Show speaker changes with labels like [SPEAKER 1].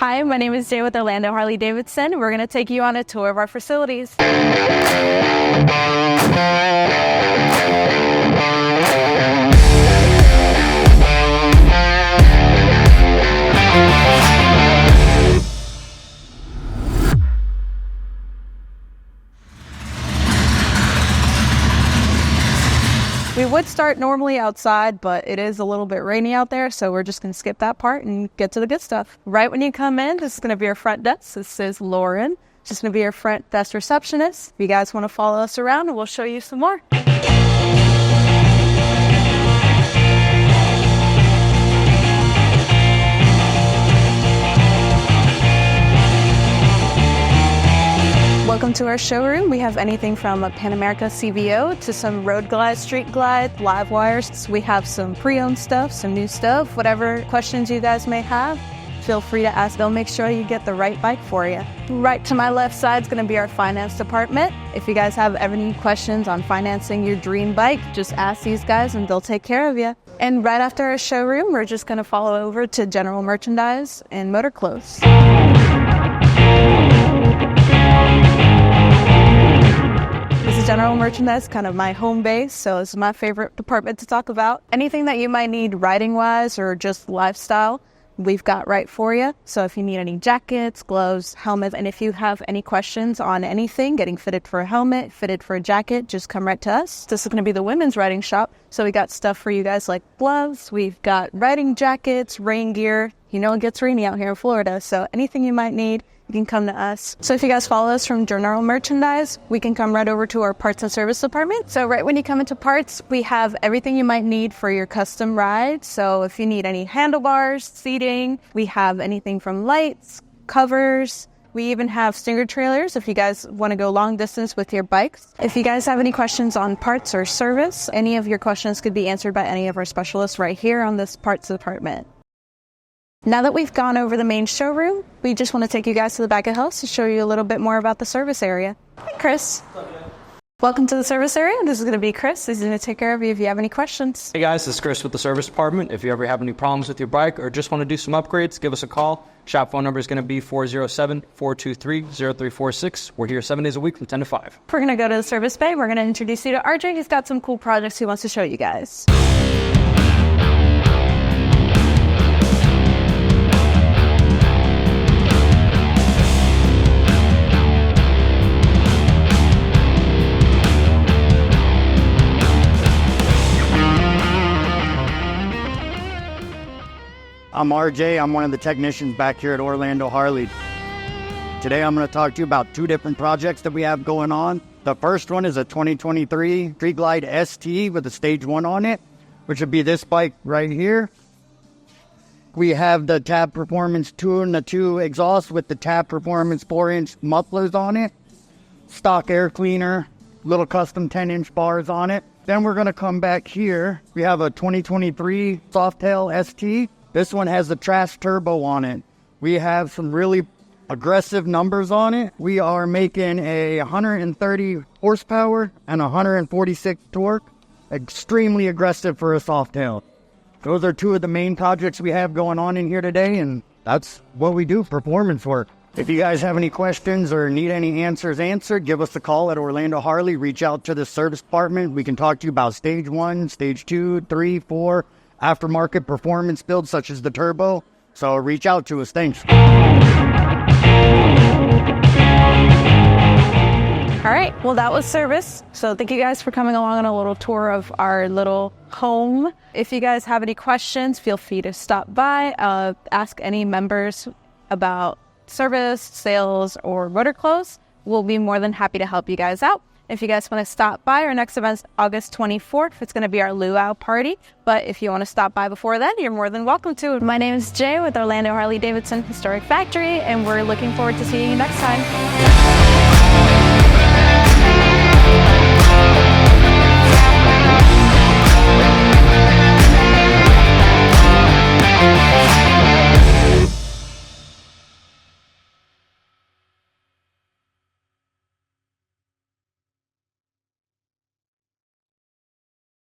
[SPEAKER 1] Hi, my name is Jay with Orlando Harley Davidson. We're going to take you on a tour of our facilities. We would start normally outside, but it is a little bit rainy out there, so we're just going to skip that part and get to the good stuff. Right when you come in, this is going to be our front desk. This is Lauren. She's going to be our front desk receptionist. If you guys want to follow us around, and we'll show you some more. Welcome to our showroom. We have anything from a Pan America CVO to some road glide, street glide, live wires. We have some pre-owned stuff, some new stuff, whatever questions you guys may have, feel free to ask. They'll make sure you get the right bike for you. Right to my left side is going to be our finance department. If you guys have any questions on financing your dream bike, just ask these guys and they'll take care of you. And right after our showroom, we're just going to follow over to general merchandise and motor clothes. This is general merchandise, kind of my home base, so this is my favorite department to talk about. Anything that you might need riding-wise or just lifestyle, we've got right for you. So if you need any jackets, gloves, helmets, and if you have any questions on anything, getting fitted for a helmet, fitted for a jacket, just come right to us. This is going to be the women's riding shop, so we got stuff for you guys like gloves, we've got riding jackets, rain gear. You know it gets rainy out here in Florida, so anything you might need, you can come to us. So if you guys follow us from general merchandise, we can come right over to our parts and service department. So right when you come into parts, we have everything you might need for your custom ride. So if you need any handlebars, seating, we have anything from lights, covers. We even have stinger trailers if you guys want to go long distance with your bikes. If you guys have any questions on parts or service, any of your questions could be answered by any of our specialists right here on this parts department. Now that we've gone over the main showroom, we just want to take you guys to the back of the house to show you a little bit more about the service area. Hi, Chris. Welcome to the service area. This is going to be Chris. He's going to take care of you if you have any questions.
[SPEAKER 2] Hey guys, this is Chris with the service department. If you ever have any problems with your bike or just want to do some upgrades, give us a call. Shop phone number is going to be 407-423-0346. We're here 7 days a week from 10 to 5.
[SPEAKER 1] We're going to go to the service bay. We're going to introduce you to RJ. He's got some cool projects he wants to show you guys.
[SPEAKER 3] I'm RJ. I'm one of the technicians back here at Orlando Harley. Today I'm going to talk to you about two different projects that we have going on. The first one is a 2023 Street Glide ST with a Stage 1 on it, which would be this bike right here. We have the Tab Performance 2 and the 2 exhaust with the Tab Performance 4-inch mufflers on it. Stock air cleaner, little custom 10-inch bars on it. Then we're going to come back here. We have a 2023 Softail ST. This one has the trash turbo on it. We have some really aggressive numbers on it. We are making a 130 horsepower and 146 torque. Extremely aggressive for a Softail. Those are two of the main projects we have going on in here today, and that's what we do, performance work. If you guys have any questions or need any answers answered, give us a call at Orlando Harley. Reach out to the service department. We can talk to you about Stage 1, Stage 2, 3, 4, aftermarket performance builds such as the turbo. So reach out to us. Thanks.
[SPEAKER 1] All right, well, that was service. So thank you guys for coming along on a little tour of our little home. If you guys have any questions, feel free to stop by, ask any members about service, sales, or motor clothes. We'll be more than happy to help you guys out. If you guys want to stop by, our next event is August 24th. It's going to be our luau party. But if you want to stop by before then, you're more than welcome to. My name is Jay with Orlando Harley Davidson Historic Factory, and we're looking forward to seeing you next time.